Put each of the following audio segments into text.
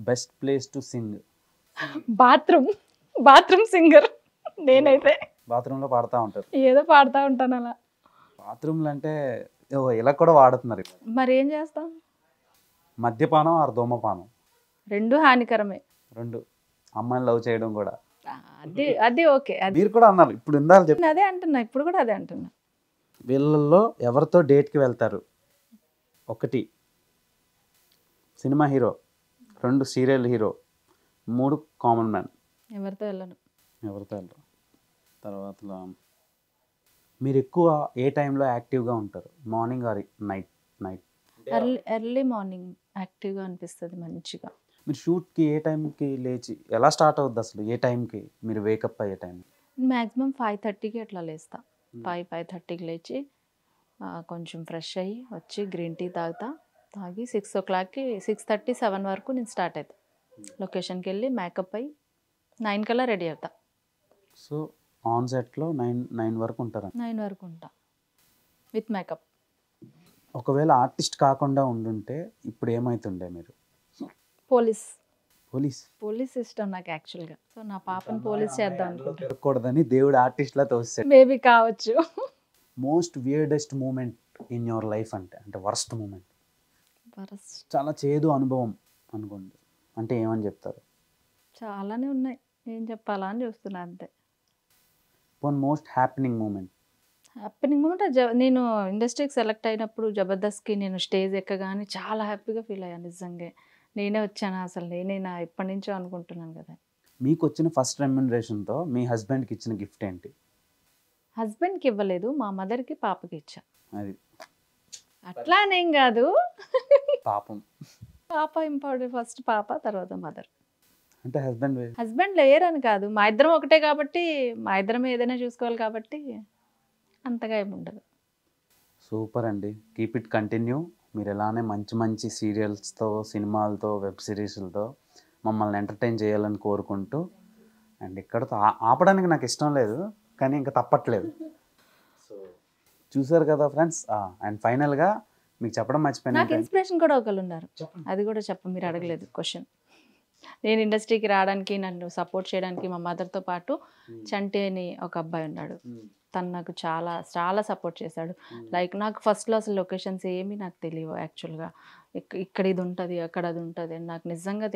Best place to sing. Bathroom singer నేనైతే. బాత్రూంలో పాడుతూ ఉంటారు. ఏదో పాడుతూ ఉంటాను అలా. బాత్రూంలు అంటే ఇలా కూడా వాడుతున్నారు. మరి ఏం చేస్తాం? మద్యపానం ఆర్ ధూమపానం రెండు హానికరమే. రెండు. అమ్మాయిని లవ్ చేయడం కూడా. అది ఓకే. మీరు కూడా అన్నారు ఇప్పుడు, ఇందాక చెప్పి అదే అంటున్నా, ఇప్పుడు కూడా అదే అంటున్నా. వీళ్ళల్లో ఎవరితో డేట్కి వెళ్తారు? 1 cinema hero, 2 serial hero, 3 common man. ఎవరితో వెళ్ళను. తర్వాత మీరు ఎక్కువ ఏ టైంలో యాక్టివ్గా ఉంటారు? Morning or night? Early morning యాక్టివ్గా అనిపిస్తుంది మంచిగా. మీరు షూట్కి ఏ టైంకి లేచి ఎలా స్టార్ట్ అవుద్ది అసలు? ఏ టైంకి మీరు వేకప్ అయ్యే టైం? మ్యాక్సిమం 5:30కి అట్లా లేస్తా. 5:30కి లేచి కొంచెం ఫ్రెష్ అయ్యి వచ్చి గ్రీన్ టీ తాగి 6 o'clockకి 6:30, 7 వరకు నేను స్టార్ట్ అవుతా. లొకేషన్కి వెళ్ళి మేకప్ అయ్యి 9 కల్లా రెడీ అవుతా. సో ఆన్ సెట్లో 9 వరకు ఉంటారా? 9 వరకు ఉంటా విత్ మేకప్. ఒకవేళ ఆర్టిస్ట్ కాకుండా ఉండుంటే ఇప్పుడు ఏమవుతుండే మీరు? పోలీస్ ఇష్టం నాకు యాక్చువల్గా. సో నా పాపని పోలీస్ చేద్దాం అనుకుంటున్నాను. దేవుడు ఆర్టిస్ట్లా తోస్తాడు. మేబీ కావచ్చు. Most weirdest moment in your life అంటే వర్స్ట్ మూమెంట్, చాలా చేదు అనుభవం అనుకోండి, అంటే ఏమని చెప్తారు? చాలానే ఉన్నాయి, ఏం చెప్పాలా అని చూస్తున్నా అంతే. మోస్ట్ హ్యాపెనింగ్ మూమెంట్ నేను ఇండస్ట్రీకి సెలెక్ట్ అయినప్పుడు జబర్దస్త్కి నేను స్టేజ్ ఎక్కగానే చాలా హ్యాపీగా ఫీల్ అయ్యాను. నిజంగా నేనే వచ్చాను, అసలు నేనేనా ఎప్పటి నుంచో అనుకుంటున్నాను కదా. మీకు వచ్చిన ఫస్ట్ రెమ్యునరేషన్తో మీ హస్బెండ్కి ఇచ్చిన గిఫ్ట్ ఏంటి? హస్బెండ్కి ఇవ్వలేదు, మా మదర్కి పాపకి ఇచ్చా. అది అట్లానేం కాదు, పాపం పాప ఇంపార్టెంట్, ఫస్ట్ పాప తర్వాత మదర్. అంటే హస్బెండ్ లేరని కాదు, మా ఇద్దరం ఒకటే కాబట్టి మా ఇద్దరం ఏదైనా చూసుకోవాలి కాబట్టి అంతగా ఏముండదు. సూపర్ అండి, కీప్ ఇట్ కంటిన్యూ. మీరు ఎలానే మంచి మంచి సీరియల్స్తో, సినిమాలతో, వెబ్ సిరీస్లతో మమ్మల్ని ఎంటర్టైన్ చేయాలని కోరుకుంటూ, అండ్ ఇక్కడతో ఆపడానికి నాకు ఇష్టం లేదు కానీ ఇంకా తప్పట్లేదు. సో చూసారు కదా ఫ్రెండ్స్. అండ్ ఫైనల్గా మీకు చెప్పడం మర్చిపోయాను, నాకు ఇన్స్పిరేషన్ కూడా ఒకళ్ళు ఉన్నారు, అది కూడా మీరు అడగలేదు క్వశ్చన్. నేను ఇండస్ట్రీకి రావడానికి, నన్ను సపోర్ట్ చేయడానికి మా మదర్తో పాటు చంటి అని ఒక అబ్బాయి ఉన్నాడు. తను నాకు చాలా చాలా సపోర్ట్ చేశాడు. లైక్ నాకు ఫస్ట్లో అసలు లొకేషన్స్ ఏమీ నాకు తెలియవు యాక్చువల్గా. ఇక్కడ ఇది ఉంటుంది, అక్కడ అది ఉంటుంది అని నాకు నిజంగా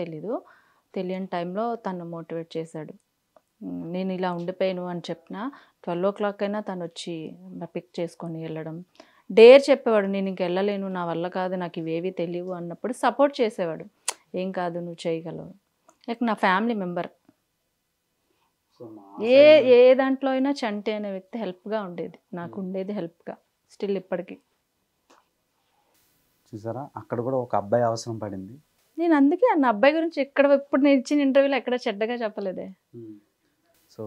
తెలియని టైంలో తను మోటివేట్ చేశాడు. నేను ఇలా ఉండిపోయాను అని చెప్పిన 12 o'clock అయినా తను వచ్చి పిక్ చేసుకొని వెళ్ళడం, డేర్ చెప్పేవాడు. నేను ఇంక వెళ్ళలేను, నా వల్ల కాదు, నాకు ఇవేవి తెలియవు అన్నప్పుడు సపోర్ట్ చేసేవాడు. ఏం కాదు, నువ్వు చేయగలవు. లైక్ నా ఫ్యామిలీ మెంబర్. ఏ దాంట్లో అయినా చంటి అనే వ్యక్తి హెల్ప్గా ఉండేది, నాకు ఉండేది హెల్ప్గా స్టిల్ ఇప్పటికీ. చూసారా, అక్కడ కూడా ఒక అబ్బాయి అవసరం పడింది. నేను అందుకే అన్న అబ్బాయి గురించి ఇప్పుడు నేను ఇచ్చిన ఇంటర్వ్యూలో ఎక్కడ చెడ్డగా చెప్పలేదే. సో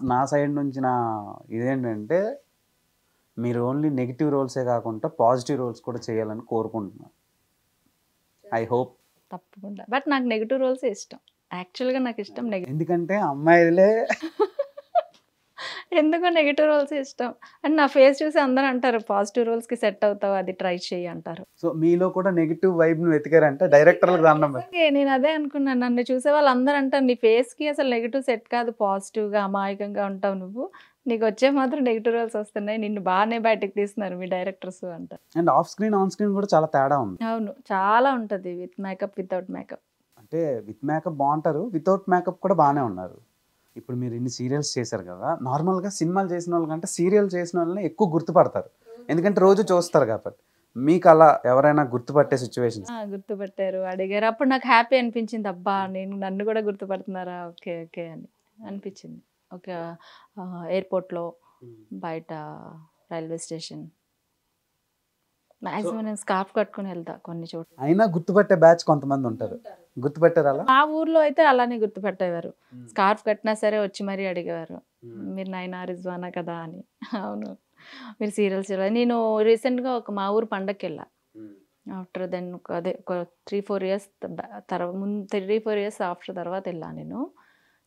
నా సైడ్ నుంచి ఇదేంటంటే, మీరు ఓన్లీ నెగిటివ్ రోల్సే కాకుండా పాజిటివ్ రోల్స్ కూడా చేయాలని కోరుకుంటున్నాను. I hope. తప్పకుండా. బట్ నాకు నెగిటివ్ రోల్సే ఇష్టం యాక్చువల్గా. నాకు ఇష్టం ఎందుకంటే అమ్మాయిలే ఎందుకో నెగిటివ్ రోల్స్ ఇష్టం. అండ్ నా ఫేస్ చూసి అందరూ అంటారు పాజిటివ్ రోల్స్కి సెట్ అవుతావు, అది ట్రై చేయి అంటారు. సో మీలో కూడా నెగిటివ్ వైబ్ను వెతికారంటే డైరెక్టర్లకు దండం. నేను అదే అనుకున్నాను, నన్ను చూసే వాళ్ళు అందరూ అంటారు నీ ఫేస్కి అసలు నెగిటివ్ సెట్ కాదు, పాజిటివ్గా అమాయకంగా ఉంటావు నువ్వు, నీకు వచ్చే మాత్రం నెగిటివ్ రోల్స్ వస్తున్నాయి, నిన్ను బాగానే బయటకు తీస్తున్నారు మీ డైరెక్టర్స్ అంటారు. And off screen on screen కూడా చాలా తేడా ఉంది. అవును, చాలా ఉంటుంది. With makeup, without makeup. అంటే విత్ మేకప్ బాగుంటారు, వితౌట్ మేకప్ కూడా బాగానే ఉన్నారు. ఇప్పుడు మీరు ఇన్ని సీరియల్స్ చేశారు కదా, నార్మల్గా సినిమాలు చేసిన వాళ్ళకంటే సీరియల్ చేసిన వాళ్ళని ఎక్కువ గుర్తుపడతారు, ఎందుకంటే రోజు చూస్తారు కాబట్టి. మీకు అలా ఎవరైనా గుర్తుపట్టే సిచ్యువేషన్స్? గుర్తుపట్టారు, అడిగారు, అప్పుడు నాకు హ్యాపీ అనిపించింది. అబ్బా, నన్ను కూడా గుర్తుపడుతున్నారా, ఓకే ఓకే అని అనిపించింది. ఒక ఎయిర్పోర్ట్లో, బయట రైల్వే స్టేషన్, మ్యాక్సిమం నేను స్కార్ఫ్ కట్టుకుని వెళ్తా కొన్ని చోట్ల. అయినా గుర్తుపట్టే బ్యాచ్ కొంతమంది ఉంటారు, గుర్తుపెట్టారు. అలా మా ఊర్లో అయితే అలానే గుర్తుపెట్టేవారు, స్కార్ఫ్ కట్టినా సరే వచ్చి మరీ అడిగేవారు, మీరు నైనా రిజ్వానా కదా అని. అవును, మీరు సీరియల్స్. నేను రీసెంట్గా మా ఊరు పండగకి వెళ్ళా. ఆఫ్టర్ దెన్ ఒక 3-4 years ముందు 3-4 years ఆఫ్టర్ తర్వాత వెళ్ళాను నేను.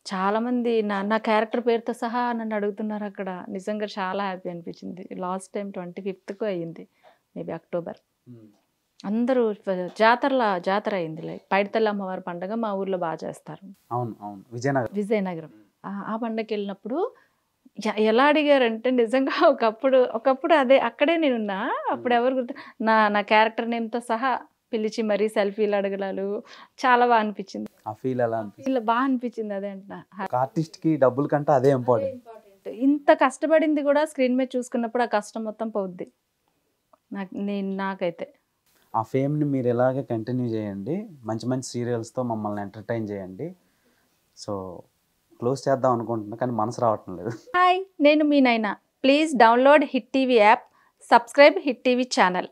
చాలామంది నా క్యారెక్టర్ పేరుతో సహా నన్ను అడుగుతున్నారు అక్కడ. నిజంగా చాలా హ్యాపీ అనిపించింది. లాస్ట్ టైం 25th అయ్యింది, మేబీ అక్టోబర్. అందరూ జాతర అయింది. లైక్ పైడితల్లి అమ్మవారి పండుగ మా ఊర్లో బాగా చేస్తారు. అవును అవును విజయనగరం. విజయనగరం. ఆ పండగకి వెళ్ళినప్పుడు ఎలా అడిగారంటే నిజంగా ఒకప్పుడు అక్కడే నేనున్నా. అప్పుడు ఎవరు గుర్తు నా క్యారెక్టర్ నేమ్‌తో సహా పిలిచి మరీ సెల్ఫీలు అడగడాలు చాలా బాగా అనిపించింది. ఆ ఫీల్ ఎలా అనిపిస్తుంది? ఇలా బాగా అనిపించింది అదే అంటున్నా. ఒక ఆర్టిస్ట్కి డబ్బుల కంటే అదే ఇంపార్టెంట్. ఇంత కష్టపడింది కూడా స్క్రీన్ మీద చూసుకున్నప్పుడు ఆ కష్టం మొత్తం పోద్ది. నాకైతే. ఆ ఫేమ్ని మీరు ఎలాగే కంటిన్యూ చేయండి, మంచి మంచి సీరియల్స్తో మమ్మల్ని ఎంటర్టైన్ చేయండి. సో క్లోజ్ చేద్దాం అనుకుంటున్నా కానీ మనసు రావటం లేదు. హాయ్, నేను మీ నైనా. Please download hit TV app, subscribe hit TV channel.